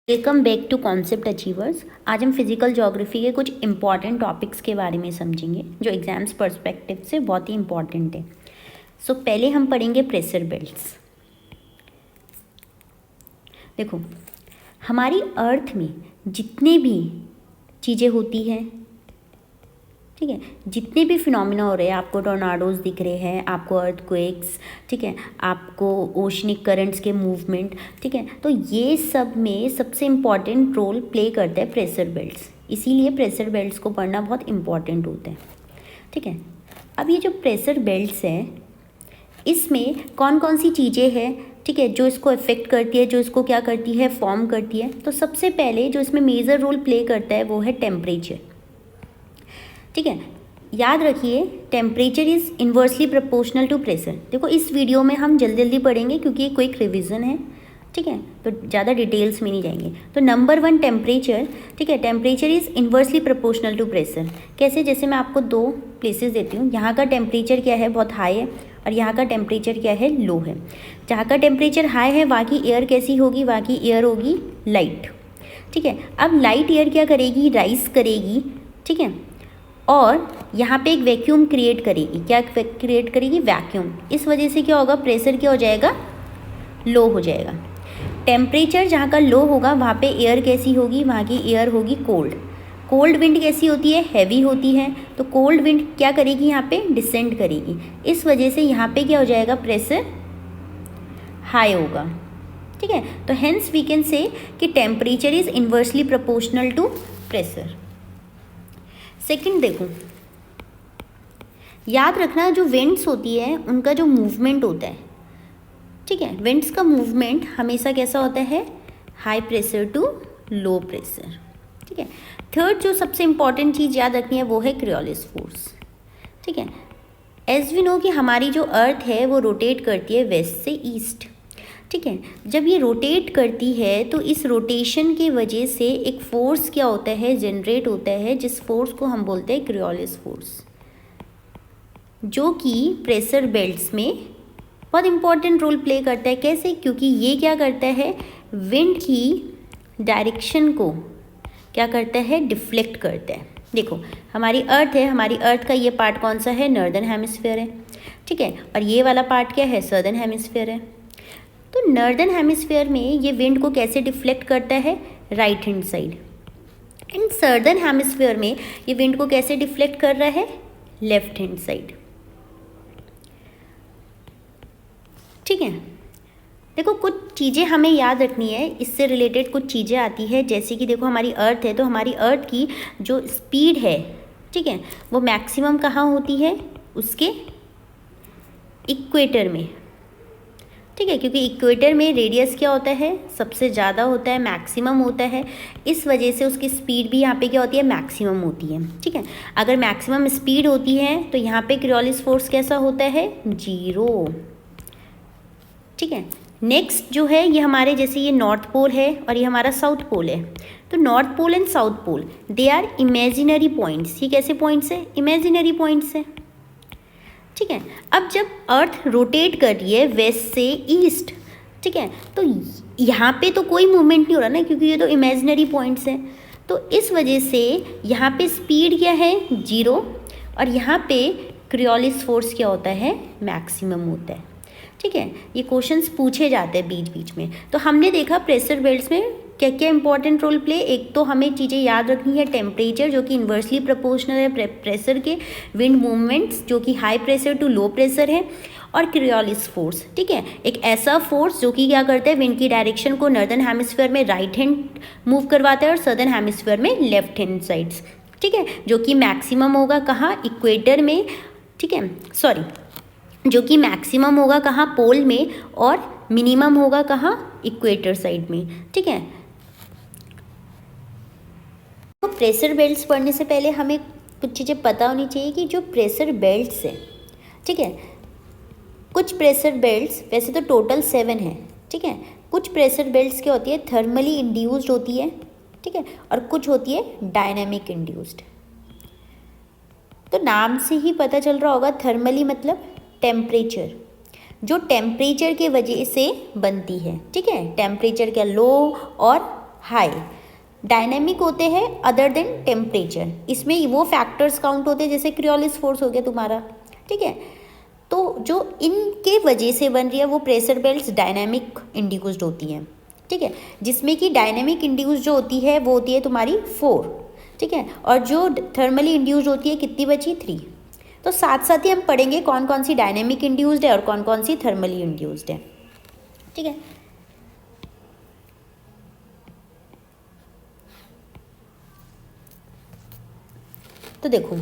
Welcome back to concept achievers. आज हम physical geography के कुछ इंपॉर्टेंट टॉपिक्स के बारे में समझेंगे जो एग्जाम्स पर्सपेक्टिव से बहुत ही इंपॉर्टेंट है। पहले हम पढ़ेंगे प्रेशर बेल्ट्स। देखो, हमारी अर्थ में जितने भी चीज़ें होती हैं, ठीक है, जितने भी फिनोमिना हो रहे हैं, आपको टोर्नाडोज दिख रहे हैं, आपको अर्थक्वेक्स, ठीक है, आपको ओशनिक करंट्स के मूवमेंट, ठीक है, तो ये सब में सबसे इम्पॉर्टेंट रोल प्ले करते हैं प्रेशर बेल्ट्स। इसीलिए प्रेशर बेल्ट्स को पढ़ना बहुत इम्पॉर्टेंट होता है, ठीक है। अब ये जो प्रेशर बेल्ट्स हैं, इसमें कौन कौन सी चीज़ें हैं, ठीक है, जो इसको इफेक्ट करती है, जो इसको क्या करती है, फॉर्म करती है। तो सबसे पहले जो इसमें मेजर रोल प्ले करता है वो है टेम्परेचर, ठीक है। याद रखिए, temperature is inversely proportional to pressure. देखो, इस वीडियो में हम जल्दी जल्दी पढ़ेंगे क्योंकि ये क्विक रिवीजन है, ठीक है, तो ज़्यादा डिटेल्स में नहीं जाएंगे। तो नंबर 1 टेम्परेचर, ठीक है, temperature is inversely proportional to pressure. कैसे? जैसे मैं आपको दो प्लेसेस देती हूँ, यहाँ का टेम्परेचर क्या है, बहुत हाई है, और यहाँ का टेम्परेचर क्या है, लो है। जहाँ का टेम्परेचर हाई है वहाँ की एयर कैसी होगी, वहाँ की एयर होगी लाइट, ठीक है। अब लाइट एयर क्या करेगी, राइज करेगी, ठीक है, और यहाँ पे एक वैक्यूम क्रिएट करेगी। क्या क्रिएट करेगी? वैक्यूम। इस वजह से क्या होगा, प्रेशर क्या हो जाएगा, लो हो जाएगा। टेम्परेचर जहाँ का लो होगा वहाँ पे एयर कैसी होगी, वहाँ की एयर होगी कोल्ड। कोल्ड विंड कैसी होती है, हैवी होती है, तो कोल्ड विंड क्या करेगी, यहाँ पे डिसेंड करेगी। इस वजह से यहाँ पे क्या हो जाएगा, प्रेशर हाई होगा, ठीक है। तो हेंस वी कैन से कि temperature is inversely proportional to pressure. Second देखो, याद रखना, जो विंड्स होती है उनका जो मूवमेंट होता है, ठीक है, विंड्स का मूवमेंट हमेशा कैसा होता है, high pressure to low pressure, ठीक है। थर्ड जो सबसे इंपॉर्टेंट चीज़ याद रखनी है वो है क्रियोलिस फोर्स, ठीक है। एज वी नो कि हमारी जो अर्थ है वो रोटेट करती है वेस्ट से ईस्ट, ठीक है। जब ये रोटेट करती है तो इस रोटेशन की वजह से एक फोर्स क्या होता है, जनरेट होता है, जिस फोर्स को हम बोलते हैं क्रियोलिस फोर्स, जो कि प्रेशर बेल्ट्स में बहुत इंपॉर्टेंट रोल प्ले करता है। कैसे? क्योंकि ये क्या करता है, विंड की डायरेक्शन को क्या करता है, डिफ्लेक्ट करता है। देखो, हमारी अर्थ है, हमारी अर्थ का ये पार्ट कौन सा है, नॉर्दर्न हेमिस्फीयर है, ठीक है, और ये वाला पार्ट क्या है, सदर्न हेमिस्फीयर है। तो नॉर्दर्न हेमिस्फीयर में ये विंड को कैसे डिफ्लेक्ट करता है, right hand side. In southern hemisphere में ये विंड को कैसे डिफ्लेक्ट कर रहा है, लेफ्ट हैंड साइड, ठीक है। देखो, कुछ चीज़ें हमें याद रखनी है, इससे रिलेटेड कुछ चीज़ें आती है, जैसे कि देखो हमारी अर्थ है, तो हमारी अर्थ की जो स्पीड है, ठीक है, वो मैक्सिमम कहाँ होती है, उसके इक्वेटर में, ठीक है, क्योंकि इक्वेटर में रेडियस क्या होता है, सबसे ज़्यादा होता है, मैक्सिमम होता है। इस वजह से उसकी स्पीड भी यहाँ पे क्या होती है, मैक्सिमम होती है, ठीक है। अगर मैक्सिमम स्पीड होती है तो यहाँ पे क्रियोलिस फोर्स कैसा होता है, 0, ठीक है। नेक्स्ट जो है, ये हमारे जैसे ये नॉर्थ पोल है और ये हमारा साउथ पोल है, तो north pole and south pole they are imaginary points. ये कैसे पॉइंट्स है, इमेजिनरी पॉइंट्स है, ठीक है। अब जब अर्थ रोटेट कर रही है वेस्ट से ईस्ट, ठीक है, तो यहाँ पे तो कोई मूवमेंट नहीं हो रहा ना, क्योंकि ये तो इमेजिनरी पॉइंट्स हैं। तो इस वजह से यहाँ पे स्पीड क्या है, 0, और यहाँ पे क्रियोलिस फोर्स क्या होता है, मैक्सिमम होता है, ठीक है। ये क्वेश्चंस पूछे जाते हैं बीच बीच में। तो हमने देखा प्रेशर बेल्ट्स में क्या क्या इंपॉर्टेंट रोल प्ले। एक तो हमें चीज़ें याद रखनी है, टेम्परेचर जो कि इन्वर्सली प्रोपोर्शनल है प्रेशर के, विंड मूवमेंट्स जो कि high pressure to low pressure है, और क्रियोलिस फोर्स, ठीक है, एक ऐसा फोर्स जो कि क्या करता है, विंड की डायरेक्शन को नॉर्दर्न हेमिस्फीयर में राइट हैंड मूव करवाता है और सदर्न हेमिस्फीयर में लेफ्ट हैंड साइड्स, ठीक है, जो कि मैक्सिमम होगा कहाँ, इक्वेटर में, ठीक है, सॉरी, जो कि मैक्सिमम होगा कहाँ, पोल में, और मिनिमम होगा कहाँ, इक्वेटर साइड में, ठीक है। तो प्रेशर बेल्ट्स पढ़ने से पहले हमें कुछ चीज़ें पता होनी चाहिए कि जो प्रेशर बेल्ट्स है, ठीक है, कुछ प्रेशर बेल्ट्स, वैसे तो टोटल 7 है, ठीक है, कुछ प्रेशर बेल्ट्स क्या होती है, थर्मली इंड्यूस्ड होती है, ठीक है, और कुछ होती है डायनामिक इंड्यूस्ड। तो नाम से ही पता चल रहा होगा, थर्मली मतलब टेम्परेचर, जो टेम्परेचर के वजह से बनती है, ठीक है, टेम्परेचर क्या लो और हाई। डायनेमिक होते हैं अदर देन टेम्परेचर, इसमें वो फैक्टर्स काउंट होते हैं जैसे क्रियोलिस फोर्स हो गया तुम्हारा, ठीक है। तो जो इनके वजह से बन रही है वो प्रेशर बेल्ट्स डायनेमिक इंड्यूस्ड होती हैं, ठीक है, जिसमें कि डायनेमिक इंड्यूस्ड जो होती है वो होती है तुम्हारी 4, ठीक है, और जो थर्मली इंड्यूस्ड होती है कितनी बची 3। तो साथ साथ ही हम पढ़ेंगे कौन कौन सी डायनेमिक इंड्यूस्ड है और कौन कौन सी थर्मली इंड्यूस्ड है, ठीक है। तो देखो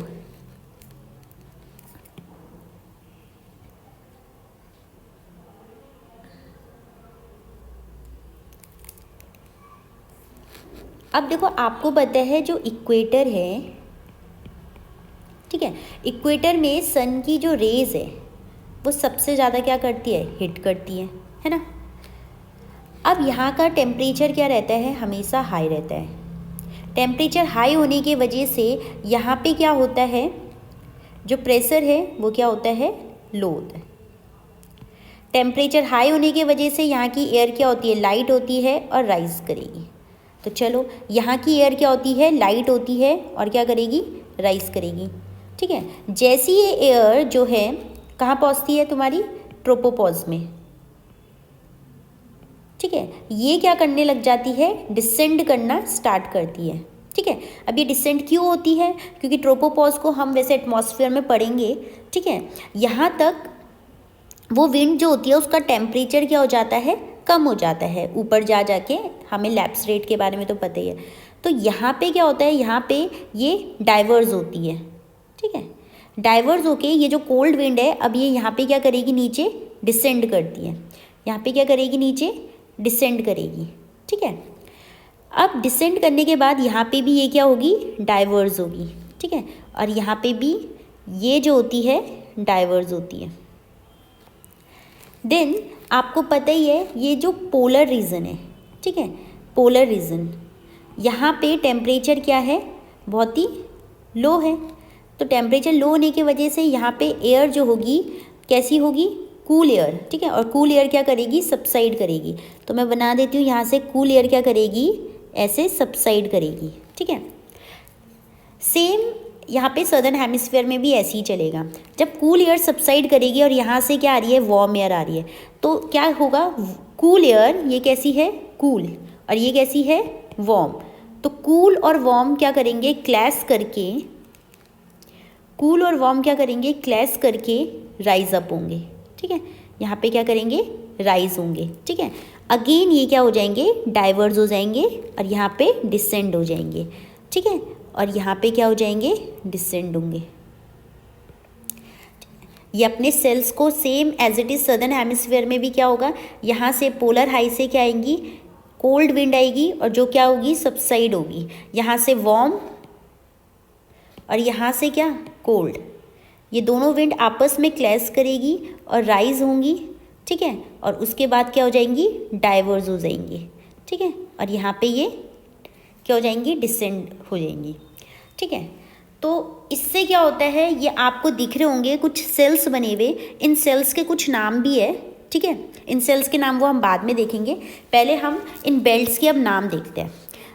अब देखो आपको पता है जो इक्वेटर है, ठीक है, इक्वेटर में सन की जो रेज है वो सबसे ज़्यादा क्या करती है, हिट करती है ना। अब यहाँ का टेम्परेचर क्या रहता है, हमेशा हाई रहता है। टेम्परेचर हाई होने की वजह से यहाँ पे क्या होता है, जो प्रेशर है वो क्या होता है, लो होता है। टेम्परेचर हाई होने की वजह से यहाँ की एयर क्या होती है, लाइट होती है और राइज करेगी। तो चलो यहाँ की एयर क्या होती है, लाइट होती है और क्या करेगी, राइज करेगी, ठीक है। जैसी ये एयर जो है कहाँ पहुँचती है, तुम्हारी ट्रोपोपॉज में, ठीक है, ये क्या करने लग जाती है, डिसेंड करना स्टार्ट करती है, ठीक है। अब ये डिसेंड क्यों होती है, क्योंकि ट्रोपोपॉज को हम वैसे एटमॉस्फेयर में पढ़ेंगे, ठीक है। यहाँ तक वो विंड जो होती है उसका टेम्परेचर क्या हो जाता है, कम हो जाता है ऊपर जा जाके, हमें लैप्स रेट के बारे में तो पता ही है। तो यहाँ पे क्या होता है, यहाँ पे ये डाइवर्स होती है, ठीक है। डाइवर्स होके ये जो कोल्ड विंड है अब ये यहाँ पे क्या करेगी, नीचे डिसेंड करती है, यहाँ पे क्या करेगी, नीचे डिसेंड करेगी, ठीक है। अब डिसेंड करने के बाद यहाँ पे भी ये क्या होगी, डाइवर्स होगी, ठीक है, और यहाँ पे भी ये जो होती है डाइवर्स होती है। देन आपको पता ही है ये जो पोलर रीजन है, ठीक है, पोलर रीजन, यहाँ पे टेम्परेचर क्या है, बहुत ही लो है। तो टेम्परेचर लो होने की वजह से यहाँ पे एयर जो होगी कैसी होगी, कूल एयर, ठीक है, और कूल एयर क्या करेगी, सबसाइड करेगी। तो मैं बना देती हूँ यहाँ से, कूल एयर क्या करेगी, ऐसे सबसाइड करेगी, ठीक है। सेम यहाँ पे सदर्न हेमिस्फीयर में भी ऐसे ही चलेगा। जब कूल एयर सबसाइड करेगी और यहाँ से क्या आ रही है, वार्म एयर आ रही है, तो क्या होगा, कूल एयर ये कैसी है, कूल, और ये कैसी है, वार्म। तो कूल और वार्म क्या करेंगे, क्लैश करके, कूल और वार्म क्या करेंगे, क्लैश करके राइज अप होंगे, ठीक है। यहाँ पे क्या करेंगे, राइज होंगे, ठीक है। अगेन ये क्या हो जाएंगे, डाइवर्स हो जाएंगे और यहाँ पे डिसेंड हो जाएंगे, ठीक है, और यहाँ पे क्या हो जाएंगे, डिसेंड होंगे। ये अपने सेल्स को same as it is southern hemisphere में भी क्या होगा, यहाँ से पोलर हाई से क्या आएंगी, कोल्ड विंड आएगी और जो क्या होगी, सबसाइड होगी। यहाँ से वार्म और यहाँ से क्या, कोल्ड, ये दोनों विंड आपस में क्लैश करेगी और राइज होंगी, ठीक है, और उसके बाद क्या हो जाएंगी, डाइवर्स हो जाएंगी, ठीक है, और यहाँ पे ये क्या हो जाएंगी, डिसेंड हो जाएंगी, ठीक है। तो इससे क्या होता है, ये आपको दिख रहे होंगे कुछ सेल्स बने हुए, इन सेल्स के कुछ नाम भी है, ठीक है। इन सेल्स के नाम वो हम बाद में देखेंगे, पहले हम इन बेल्ट्स के अब नाम देखते हैं।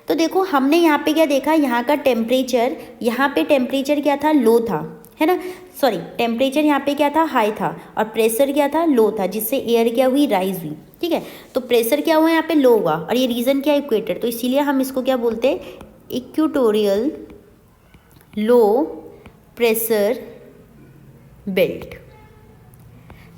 तो देखो हमने यहाँ पे क्या देखा, यहाँ का टेम्परेचर, यहाँ पे टेम्परेचर क्या था, लो था, है ना, सॉरी, टेम्परेचर यहाँ पे क्या था, हाई था, और प्रेशर क्या था, लो था, जिससे एयर क्या हुई, राइज हुई, ठीक है। तो प्रेशर क्या हुआ, यहाँ पे लो हुआ, और ये रीजन क्या है, इक्वेटर, तो इसीलिए हम इसको क्या बोलते हैं, इक्वेटोरियल लो प्रेशर बेल्ट,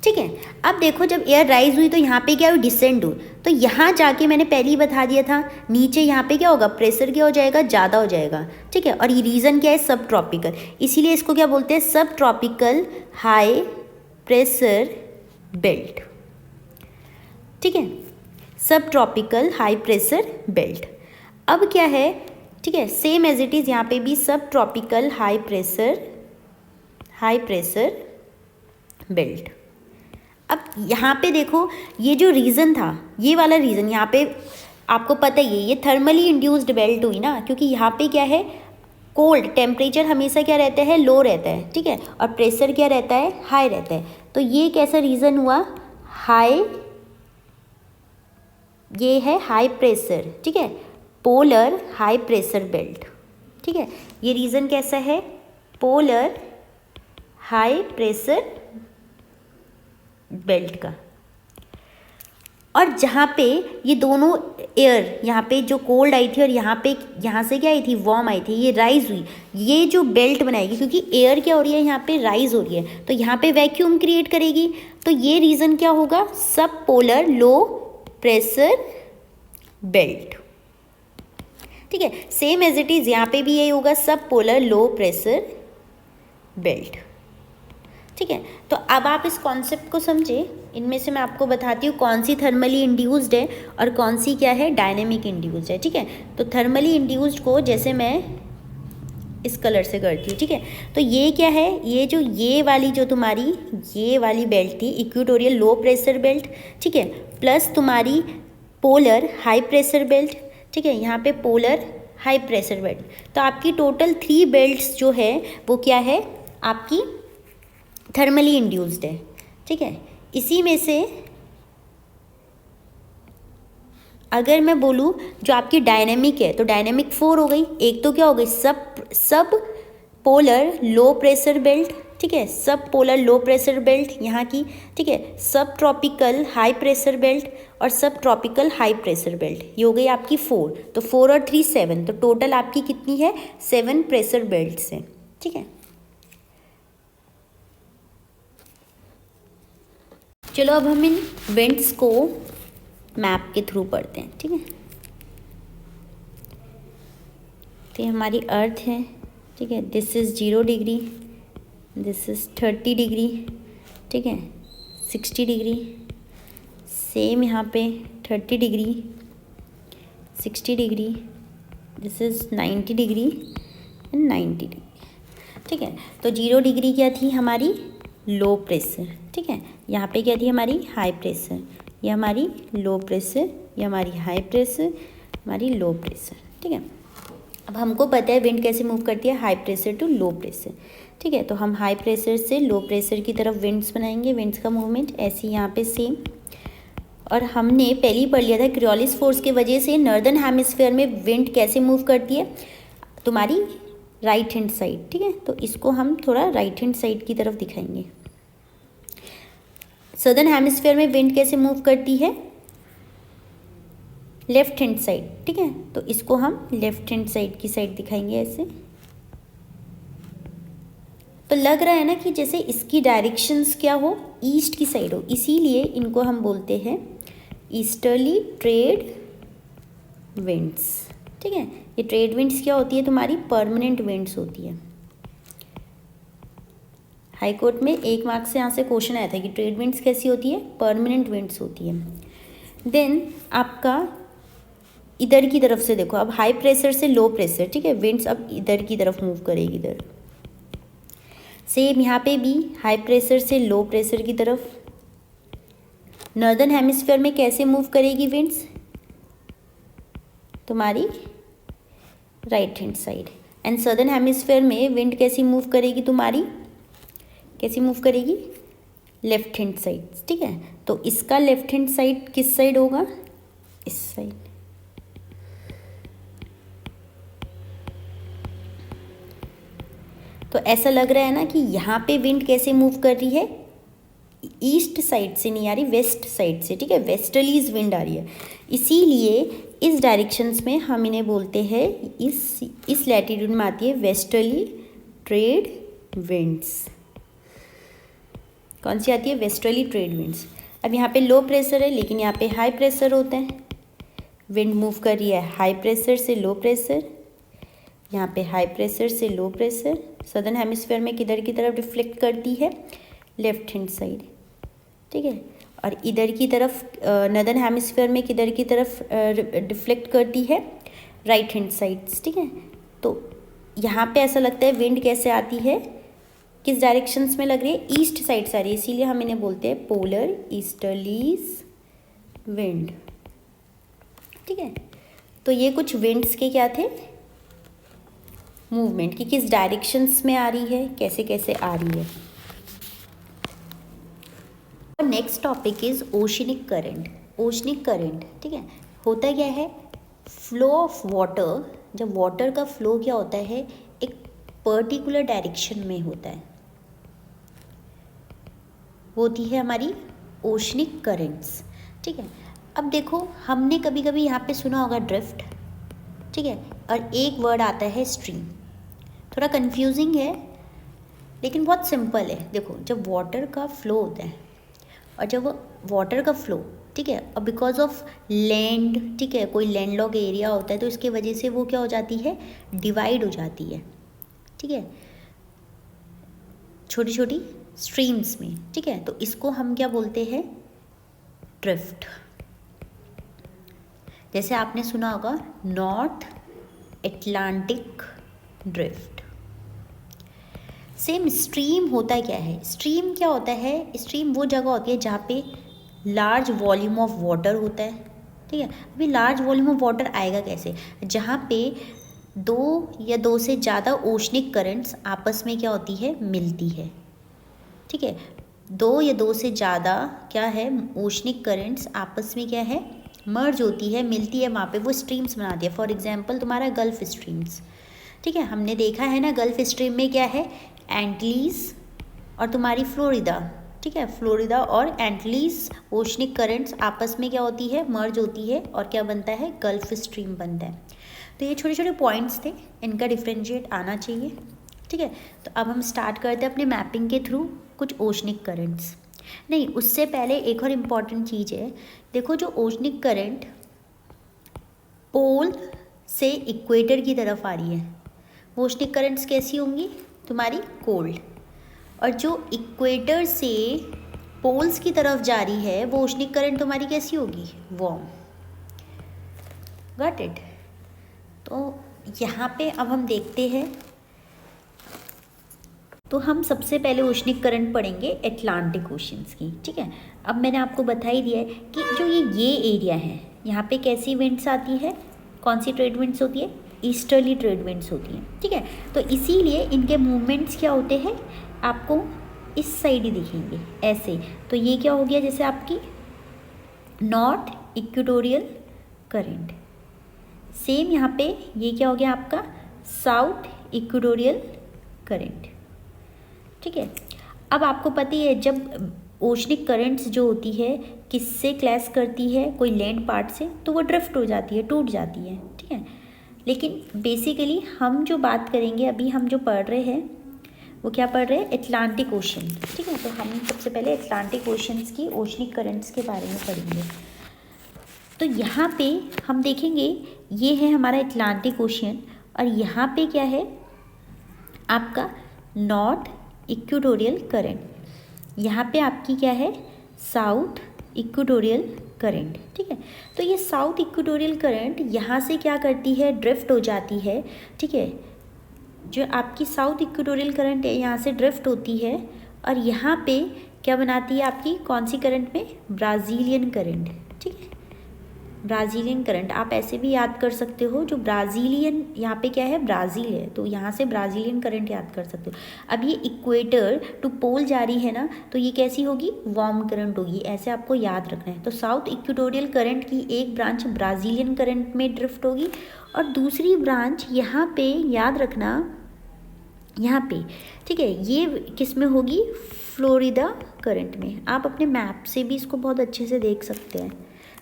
ठीक है। अब देखो जब एयर राइज हुई तो यहाँ पे क्या हुई, डिसेंड हुई, तो यहाँ जाके मैंने पहले ही बता दिया था, नीचे यहाँ पे क्या होगा, प्रेशर क्या हो जाएगा, ज़्यादा हो जाएगा, ठीक है। और ये रीज़न क्या है, सब ट्रॉपिकल, इसीलिए इसको क्या बोलते हैं, सब ट्रॉपिकल हाई प्रेशर बेल्ट, ठीक है, सब ट्रॉपिकल हाई प्रेशर बेल्ट। अब क्या है, ठीक है, सेम एज इट इज़ यहाँ पे भी सब ट्रॉपिकल हाई प्रेशर बेल्ट। अब यहाँ पे देखो ये जो रीज़न था, ये वाला रीज़न यहाँ पे आपको पता ही है, ये थर्मली इंड्यूस्ड बेल्ट हुई ना, क्योंकि यहाँ पे क्या है, कोल्ड, टेम्परेचर हमेशा क्या रहता है, लो रहता है, ठीक है, और प्रेशर क्या रहता है, हाई रहता है। तो ये कैसा रीज़न हुआ, हाई, ये है हाई प्रेशर, ठीक है, पोलर हाई प्रेशर बेल्ट। ठीक है, ये रीज़न कैसा है, पोलर हाई प्रेशर बेल्ट का। और जहाँ पे ये दोनों एयर, यहाँ पे जो कोल्ड आई थी और यहाँ से क्या आई थी, वार्म आई थी, ये राइज हुई, ये जो बेल्ट बनाएगी, क्योंकि एयर क्या हो रही है यहाँ पे, राइज हो रही है, तो यहाँ पे वैक्यूम क्रिएट करेगी। तो ये रीज़न क्या होगा, सब पोलर लो प्रेशर बेल्ट। ठीक है, सेम एज इट इज़ यहाँ पे भी यही होगा, सब पोलर लो प्रेशर बेल्ट। ठीक है, तो अब आप इस कॉन्सेप्ट को समझे। इनमें से मैं आपको बताती हूँ कौन सी थर्मली इंड्यूस्ड है और कौन सी क्या है, डायनेमिक इंड्यूस्ड है। ठीक है, तो थर्मली इंड्यूस्ड को जैसे मैं इस कलर से करती हूँ। ठीक है, तो ये क्या है, ये वाली जो तुम्हारी ये वाली बेल्ट थी, इक्वेटोरियल लो प्रेशर बेल्ट। ठीक है, प्लस तुम्हारी पोलर हाई प्रेशर बेल्ट। ठीक है, यहाँ पे पोलर हाई प्रेशर बेल्ट, तो आपकी टोटल 3 बेल्ट्स जो है वो क्या है, आपकी थर्मली इंड्यूस्ड है। ठीक है, इसी में से अगर मैं बोलूँ जो आपकी डायनेमिक है, तो डायनेमिक 4 हो गई। एक तो क्या हो गई, सब पोलर लो प्रेशर बेल्ट। ठीक है, सब पोलर लो प्रेशर बेल्ट यहाँ की। ठीक है, सब ट्रॉपिकल हाई प्रेशर बेल्ट और सब ट्रॉपिकल हाई प्रेशर बेल्ट, ये हो गई आपकी 4। तो 4 और 3 7, तो टोटल आपकी कितनी है, 7 प्रेशर बेल्ट्स हैं। ठीक है, चलो अब हम इन विंड्स को मैप के थ्रू पढ़ते हैं। ठीक है, तो ये हमारी अर्थ है। ठीक है, this is 0 degree, this is 30 degree. ठीक है, 60 डिग्री, सेम यहाँ पे 30 degree, 60 degree, this is 90 degree and 90 degree. ठीक है, तो 0 डिग्री क्या थी हमारी, लो प्रेशर। ठीक है, यहाँ पे क्या थी हमारी, हाई प्रेशर। ये हमारी लो प्रेशर, ये हमारी हाई प्रेशर, हमारी लो प्रेशर। ठीक है, अब हमको पता है विंड कैसे मूव करती है, high pressure to low pressure. ठीक है, तो हम हाई प्रेशर से लो प्रेशर की तरफ विंड्स बनाएंगे, विंड्स का मूवमेंट ऐसे यहाँ पे सेम। और हमने पहले ही पढ़ लिया था क्रियोलिस फोर्स की वजह से नॉर्दर्न हेमिस्फीयर में विंड कैसे मूव करती है, तुम्हारी राइट हैंड साइड। ठीक है, तो इसको हम थोड़ा राइट हैंड साइड की तरफ दिखाएंगे। सदर्न हेमिस्फीयर में विंड कैसे मूव करती है, लेफ्ट हैंड साइड। ठीक है, तो इसको हम लेफ्ट हैंड साइड की साइड दिखाएंगे ऐसे। तो लग रहा है ना कि जैसे इसकी डायरेक्शंस क्या हो, ईस्ट की साइड हो, इसीलिए इनको हम बोलते हैं ईस्टर्ली ट्रेड विंड्स। ठीक है, ये ट्रेड विंड्स क्या होती है, तुम्हारी परमानेंट विंड्स होती है। हाई कोर्ट में 1 मार्क्स से यहाँ से क्वेश्चन आया था कि ट्रेड विंड्स कैसी होती है, परमानेंट विंड्स होती है। देन आपका इधर की तरफ से देखो, अब हाई प्रेशर से लो प्रेशर। ठीक है, विंड्स अब इधर की तरफ मूव करेगी, इधर सेम यहाँ पे भी हाई प्रेशर से लो प्रेशर की तरफ। नॉर्दर्न हेमिस्फीयर में कैसे मूव करेगी विंड्स, तुम्हारी right hand side. And southern hemisphere में विंड कैसी मूव करेगी, तुम्हारी कैसी मूव करेगी, लेफ्ट हैंड साइड। ठीक है, तो इसका लेफ्ट हैंड साइड किस साइड होगा, इस साइड। तो ऐसा लग रहा है ना कि यहाँ पे विंड कैसे मूव कर रही है, ईस्ट साइड से नहीं आ रही, वेस्ट साइड से। ठीक है, वेस्टर्लीज विंड आ रही है, इसीलिए इस डायरेक्शंस में हम इन्हें बोलते हैं, इस लैटिट्यूड में आती है वेस्टर्ली ट्रेड विंड्स। कौन सी आती है, वेस्टर्ली ट्रेड विंड्स। अब यहाँ पे लो प्रेशर है लेकिन यहाँ पे हाई प्रेशर होता है, विंड मूव कर रही है हाई प्रेशर से लो प्रेशर, यहाँ पे हाई प्रेशर से लो प्रेशर। सदर्न हेमिस्फीयर में किधर की तरफ रिफ्लेक्ट करती है, लेफ्ट हैंड साइड। ठीक है, और इधर की तरफ नॉर्दर्न हेमिस्फीयर में किधर की तरफ रिफ्लेक्ट करती है, राइट हैंड साइड्स। ठीक है, तो यहाँ पे ऐसा लगता है विंड कैसे आती है, किस डायरेक्शंस में लग रही है, ईस्ट साइड से आ रही है, इसीलिए हम इन्हें बोलते हैं पोलर ईस्टर्लीज विंड। ठीक है, तो ये कुछ विंड्स के क्या थे, मूवमेंट की, किस डायरेक्शंस में आ रही है, कैसे कैसे आ रही है। और next topic is oceanic current. Oceanic current, ठीक है, होता क्या है, फ्लो ऑफ वाटर, जब वाटर का फ्लो क्या होता है, एक पर्टिकुलर डायरेक्शन में होता है, वो होती है हमारी ओशनिक करंट्स। ठीक है, अब देखो हमने कभी कभी यहाँ पे सुना होगा ड्रिफ्ट, ठीक है, और एक वर्ड आता है स्ट्रीम। थोड़ा कंफ्यूजिंग है लेकिन बहुत सिंपल है। देखो जब वाटर का फ्लो होता है और जब वाटर का फ्लो, ठीक है, और बिकॉज ऑफ लैंड, ठीक है, कोई लैंडलॉक एरिया होता है तो इसके वजह से वो क्या हो जाती है, डिवाइड हो जाती है, ठीक है, छोटी छोटी स्ट्रीम्स में। ठीक है, तो इसको हम क्या बोलते हैं, ड्रिफ्ट। जैसे आपने सुना होगा north Atlantic drift. Same stream होता क्या है, स्ट्रीम क्या होता है, स्ट्रीम वो जगह होती है जहाँ पे लार्ज वॉल्यूम ऑफ वाटर होता है। ठीक है, अभी लार्ज वॉल्यूम ऑफ वाटर आएगा कैसे, जहाँ पे दो या दो से ज़्यादा ओशनिक करंट्स आपस में क्या होती है, मिलती है। ठीक है, दो या दो से ज़्यादा क्या है, ओशनिक करंट्स आपस में क्या है, मर्ज होती है, मिलती है, वहाँ पे वो स्ट्रीम्स बनाती है। फॉर एग्जांपल तुम्हारा गल्फ स्ट्रीम्स। ठीक है, हमने देखा है ना गल्फ स्ट्रीम में क्या है, एंटीलीज और तुम्हारी फ्लोरिडा। ठीक है, फ्लोरिडा और एंटीलीज ओशनिक करंट्स आपस में क्या होती है, मर्ज होती है और क्या बनता है, गल्फ स्ट्रीम बनता है। तो ये छोटे छोटे पॉइंट्स थे, इनका डिफ्रेंशिएट आना चाहिए। ठीक है, तो अब हम स्टार्ट करते हैं अपने मैपिंग के थ्रू कुछ ओशनिक करंट्स। नहीं, उससे पहले एक और इम्पॉर्टेंट चीज़ है। देखो जो ओशनिक करंट पोल से इक्वेटर की तरफ आ रही है, वो ओशनिक करंट्स कैसी होंगी, तुम्हारी कोल्ड। और जो इक्वेटर से पोल्स की तरफ जा रही है, वो ओशनिक करंट तुम्हारी कैसी होगी, वार्म। Got it. तो यहाँ पे अब हम देखते हैं, तो हम सबसे पहले ओशनिक करंट पढ़ेंगे अटलांटिक ओशंस की। ठीक है, अब मैंने आपको बता ही दिया है कि जो ये एरिया है, यहाँ पे कैसी विंड्स आती है, कौन सी ट्रेड विंड्स होती है, ईस्टर्ली ट्रेड विंड्स होती हैं। ठीक है, तो इसीलिए इनके मूवमेंट्स क्या होते हैं, आपको इस साइड ही दिखेंगे ऐसे। तो ये क्या हो गया, जैसे आपकी नॉर्थ इक्वेटोरियल करंट। सेम यहाँ पे ये क्या हो गया आपका, साउथ इक्वेटोरियल करंट। ठीक है, अब आपको पता ही है जब ओशनिक करंट्स जो होती है किससे क्लैश करती है, कोई लैंड पार्ट से, तो वो ड्रिफ्ट हो जाती है, टूट जाती है। ठीक है, लेकिन बेसिकली हम जो बात करेंगे, अभी हम जो पढ़ रहे हैं वो क्या पढ़ रहे हैं, अटलांटिक ओशन। ठीक है, तो हम सबसे पहले अटलांटिक ओशंस की ओशनिक करंट्स के बारे में पढ़ेंगे। तो यहाँ पे हम देखेंगे, ये है हमारा अटलांटिक ओशन और यहाँ पे क्या है आपका नॉर्थ इक्वेटोरियल करंट। यहाँ पे आपकी क्या है, साउथ इक्वेटोरियल करंट। ठीक है, तो ये साउथ इक्वेटोरियल करंट यहाँ से क्या करती है, ड्रिफ्ट हो जाती है। ठीक है, जो आपकी साउथ इक्वेटोरियल करंट है यहाँ से ड्रिफ्ट होती है और यहाँ पे क्या बनाती है आपकी, कौन सी करंट में, ब्राज़ीलियन करंट। ठीक है, ब्राज़ीलियन करंट आप ऐसे भी याद कर सकते हो, जो ब्राज़ीलियन यहाँ पे क्या है, ब्राज़ील है, तो यहाँ से ब्राज़ीलियन करंट याद कर सकते हो। अब ये इक्वेटर टू पोल जा रही है ना, तो ये कैसी होगी, वार्म करंट होगी, ऐसे आपको याद रखना है। तो साउथ इक्वेटोरियल करंट की एक ब्रांच ब्राज़ीलियन करंट में ड्रिफ्ट होगी और दूसरी ब्रांच यहाँ पे याद रखना, यहाँ पे, ठीक है, ये किस में होगी, फ्लोरिडा करंट में। आप अपने मैप से भी इसको बहुत अच्छे से देख सकते हैं।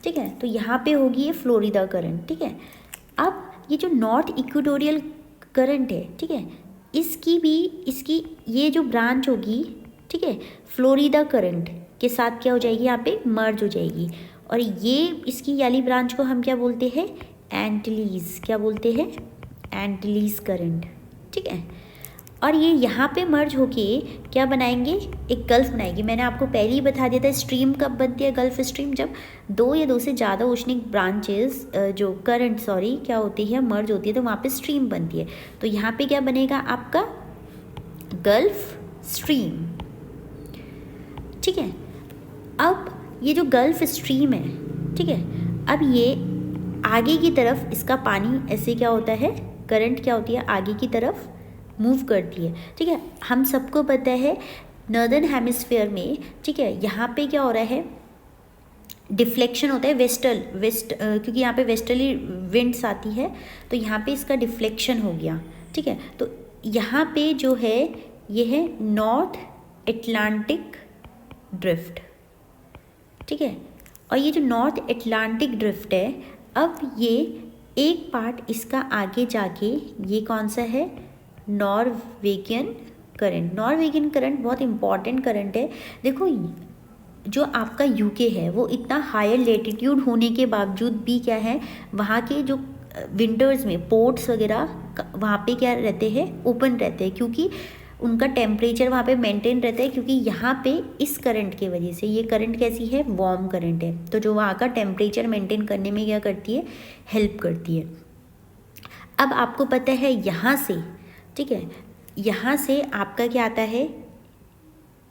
ठीक है, तो यहाँ पे होगी ये फ्लोरिडा करंट। ठीक है, अब ये जो नॉर्थ इक्वेटोरियल करंट है, ठीक है, इसकी ये जो ब्रांच होगी, ठीक है, फ्लोरिडा करंट के साथ क्या हो जाएगी, यहाँ पे मर्ज हो जाएगी। और ये इसकी वाली ब्रांच को हम क्या बोलते हैं, एंटीलीज। क्या बोलते हैं, एंटीलीज करंट। ठीक है, और ये यहाँ पे मर्ज होके क्या बनाएंगे, एक गल्फ बनाएगी। मैंने आपको पहले ही बता दिया था स्ट्रीम कब बनती है, गल्फ स्ट्रीम, जब दो या दो से ज़्यादा ओशनिक ब्रांचेस जो करंट क्या होती है, मर्ज होती है, तो वहाँ पे स्ट्रीम बनती है। तो यहाँ पे क्या बनेगा आपका, गल्फ स्ट्रीम। ठीक है, अब ये जो गल्फ स्ट्रीम है, ठीक है, अब ये आगे की तरफ इसका पानी ऐसे क्या होता है, करंट क्या होती है, आगे की तरफ मूव करती है। ठीक है, हम सबको पता है नॉर्दर्न हेमिस्फीयर में, ठीक है, यहाँ पे क्या हो रहा है, डिफ्लेक्शन होता है क्योंकि यहाँ पे वेस्टर्ली विंड्स आती है, तो यहाँ पे इसका डिफ्लेक्शन हो गया। ठीक है, तो यहाँ पे जो है ये है नॉर्थ एटलांटिक ड्रिफ्ट। ठीक है, और ये जो नॉर्थ एटलांटिक ड्रिफ्ट है, अब ये एक पार्ट इसका आगे जाके ये कौन सा है, नॉर्वेगियन करंट। नॉर्वेगियन करंट बहुत इंपॉर्टेंट करंट है। देखो जो आपका यूके है वो इतना हायर लेटीट्यूड होने के बावजूद भी क्या है, वहाँ के जो विंटर्स में पोर्ट्स वगैरह वहाँ पे क्या रहते हैं, ओपन रहते हैं, क्योंकि उनका टेम्परेचर वहाँ पे मेंटेन रहता है, क्योंकि यहाँ पे इस करंट के वजह से, ये करंट कैसी है, वार्म करंट है, तो जो वहाँ का टेम्परेचर मेंटेन करने में क्या करती है, हेल्प करती है। अब आपको पता है यहाँ से, ठीक है, यहाँ से आपका क्या आता है,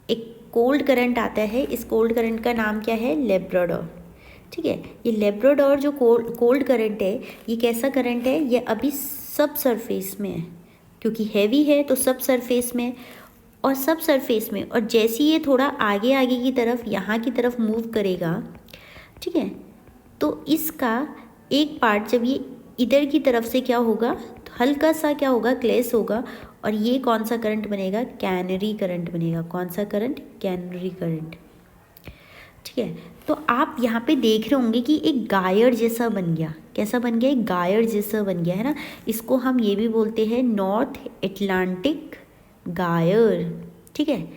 एक कोल्ड करंट आता है। इस कोल्ड करंट का नाम क्या है, लेब्राडोर। ठीक है, ये लेब्राडोर जो कोल्ड करंट है, ये कैसा करंट है, ये अभी सब सरफेस में है, क्योंकि हैवी है तो सब सरफेस में, और सब सरफेस में, और जैसे ये थोड़ा आगे आगे की तरफ यहाँ की तरफ मूव करेगा, ठीक है, तो इसका एक पार्ट जब ये इधर की तरफ से क्या होगा, तो हल्का सा क्या होगा, क्लेश होगा, और ये कौन सा करंट बनेगा, कैनरी करंट बनेगा। कौन सा करंट, कैनरी करंट। ठीक है, तो आप यहाँ पे देख रहे होंगे कि एक गायर जैसा बन गया। कैसा बन गया, एक गायर जैसा बन गया है ना। इसको हम ये भी बोलते हैं नॉर्थ एटलांटिक गायर। ठीक है,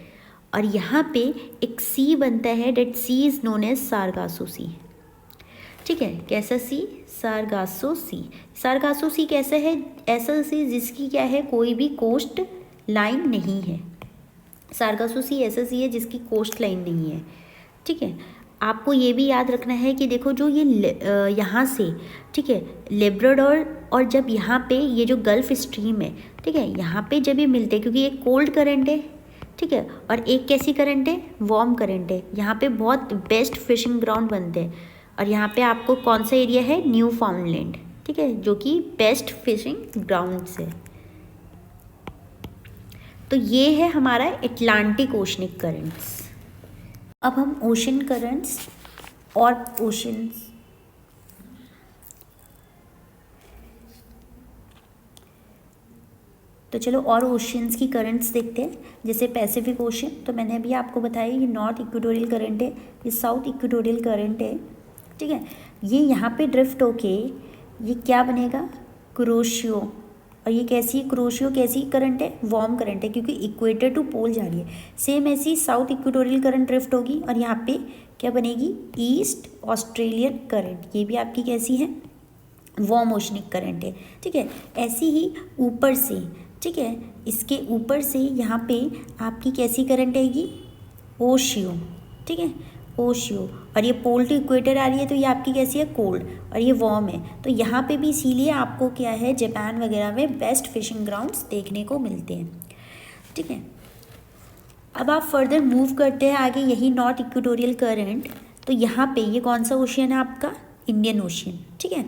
और यहाँ पे एक सी बनता है, that sea is known as Sargasso sea. ठीक है, कैसा सी, सारगासो सी। सारगासो सी कैसा है, ऐसा सी जिसकी क्या है, कोई भी कोस्ट लाइन नहीं है। सारगासो सी ऐसा सी है जिसकी कोस्ट लाइन नहीं है। ठीक है, आपको ये भी याद रखना है कि देखो जो ये यहाँ से, ठीक है, लेब्राडोर, और जब यहाँ पे ये जो गल्फ स्ट्रीम है, ठीक है, यहाँ पे जब ये मिलते हैं, क्योंकि एक कोल्ड करंट है, ठीक है, और एक कैसी करंट है, वार्म करंट है, यहाँ पे बहुत बेस्ट फिशिंग ग्राउंड बनते हैं, और यहाँ पे आपको कौन सा एरिया है, न्यू फाउंडलैंड। ठीक है, जो कि बेस्ट फिशिंग ग्राउंड है। तो ये है हमारा एटलांटिक ओशनिक करंट्स। अब हम ओशन करंट्स और ओशंस, तो चलो और ओशंस की करंट्स देखते हैं। जैसे पैसिफिक ओशन, तो मैंने अभी आपको बताया ये नॉर्थ इक्वेटोरियल करंट है, ये साउथ इक्वेटोरियल करंट है। ठीक है, ये यहाँ पे ड्रिफ्ट होके ये क्या बनेगा, कुरोशियो। और ये कैसी, कुरोशियो कैसी करंट है, वार्म करंट है, क्योंकि इक्वेटर टू पोल जा रही है। सेम ऐसी साउथ इक्वेटोरियल करंट ड्रिफ्ट होगी, और यहाँ पे क्या बनेगी, ईस्ट ऑस्ट्रेलियन करंट। ये भी आपकी कैसी है, वार्म ओशनिक करंट है। ठीक है, ऐसी ही ऊपर से, ठीक है, इसके ऊपर से यहाँ पे आपकी कैसी करंट आएगी, ओशियो। ठीक है, ओशियो, और ये पोल टू इक्वेटर आ रही है, तो ये आपकी कैसी है, कोल्ड, और ये वार्म है। तो यहाँ पे भी इसीलिए आपको क्या है, जापान वगैरह में बेस्ट फिशिंग ग्राउंड्स देखने को मिलते हैं। ठीक है, अब आप फर्दर मूव करते हैं आगे, यही नॉर्थ इक्वेटोरियल करंट, तो यहाँ पे ये कौन सा ओशियन है आपका, इंडियन ओशियन। ठीक है,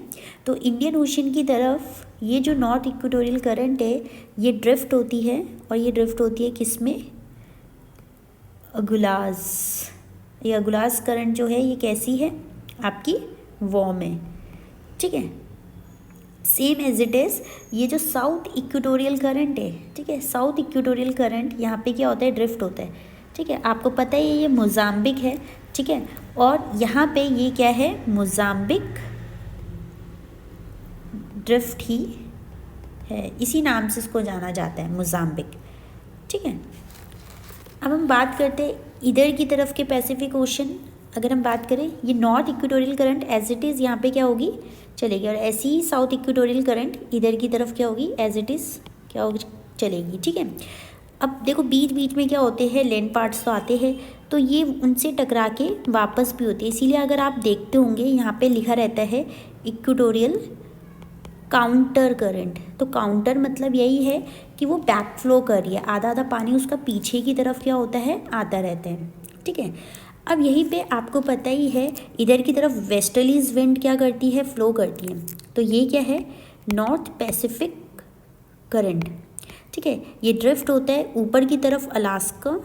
तो इंडियन ओशियन की तरफ ये जो नॉर्थ इक्वेटोरियल करंट है, ये ड्रिफ्ट होती है, और ये ड्रिफ्ट होती है किस में, अगुलाज। ये अगुलाज करंट जो है ये कैसी है, आपकी वार्म है। ठीक है, सेम एज इट इज़ ये जो साउथ इक्वेटोरियल करंट है, ठीक है, साउथ इक्वेटोरियल करंट यहाँ पे क्या होता है, ड्रिफ्ट होता है। ठीक है, आपको पता है ये मोजाम्बिक है। ठीक है, और यहाँ पे ये क्या है, मोजाम्बिक ड्रिफ्ट ही है, इसी नाम से इसको जाना जाता है, मोजाम्बिक। ठीक है, अब हम बात करते हैं इधर की तरफ के पैसिफिक ओशन। अगर हम बात करें, ये north equatorial current as it is यहाँ पे क्या होगी, चलेगी, और ऐसी ही साउथ इक्वेटोरियल करंट इधर की तरफ क्या होगी, एज इट इज़ क्या होगी, चलेगी। ठीक है, अब देखो बीच बीच में क्या होते हैं, लैंड पार्ट्स तो आते हैं, तो ये उनसे टकरा के वापस भी होते हैं। इसीलिए अगर आप देखते होंगे यहाँ पे लिखा रहता है इक्वेटोरियल काउंटर करंट। तो काउंटर मतलब यही है कि वो बैक फ्लो कर रही है, आधा आधा पानी उसका पीछे की तरफ क्या होता है, आता रहता है। ठीक है, अब यहीं पे आपको पता ही है, इधर की तरफ वेस्टर्लीज विंड क्या करती है, फ्लो करती है। तो ये क्या है, नॉर्थ पैसिफिक करंट। ठीक है, ये ड्रिफ्ट होता है ऊपर की तरफ अलास्का,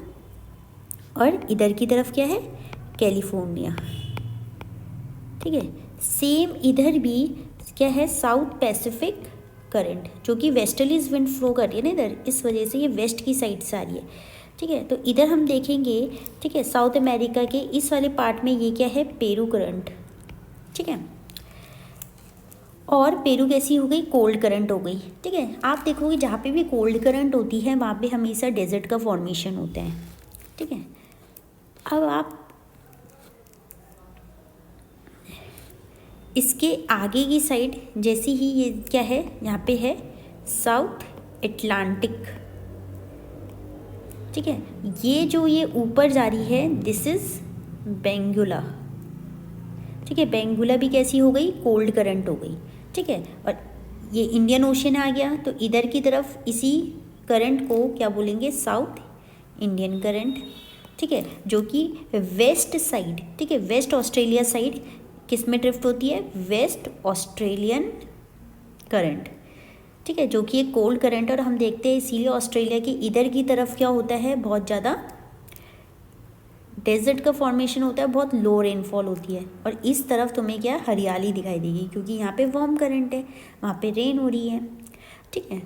और इधर की तरफ क्या है, कैलिफोर्निया। ठीक है। सेम इधर भी क्या है, साउथ पैसिफिक करंट, जो कि वेस्टर्लीज विंड फ्लो कर रही है ना इधर, इस वजह से ये वेस्ट की साइड से आ रही है। ठीक है, तो इधर हम देखेंगे, ठीक है, साउथ अमेरिका के इस वाले पार्ट में ये क्या है, पेरू करंट। ठीक है, और पेरू कैसी हो गई, कोल्ड करंट हो गई। ठीक है, आप देखोगे जहाँ पे भी कोल्ड करंट होती है वहाँ पे हमेशा डेजर्ट का फॉर्मेशन होता है। ठीक है, अब आप इसके आगे की साइड जैसी ही ये क्या है, यहाँ पे है साउथ अटलांटिक। ठीक है, ये जो ये ऊपर जा रही है, दिस इज बेंगुला। ठीक है, बेंगुला भी कैसी हो गई, कोल्ड करंट हो गई। ठीक है, और ये इंडियन ओशन आ गया, तो इधर की तरफ इसी करंट को क्या बोलेंगे, साउथ इंडियन करंट। ठीक है, जो कि वेस्ट साइड, ठीक है, वेस्ट ऑस्ट्रेलिया साइड किस में ड्रिफ्ट होती है, वेस्ट ऑस्ट्रेलियन करंट। ठीक है, जो कि एक कोल्ड करंट है, और हम देखते हैं इसीलिए ऑस्ट्रेलिया की इधर की तरफ क्या होता है, बहुत ज़्यादा डेजर्ट का फॉर्मेशन होता है, बहुत लो रेनफॉल होती है, और इस तरफ तुम्हें क्या हरियाली दिखाई देगी, क्योंकि यहाँ पे वार्म करंट है, वहाँ पे रेन हो रही है। ठीक है,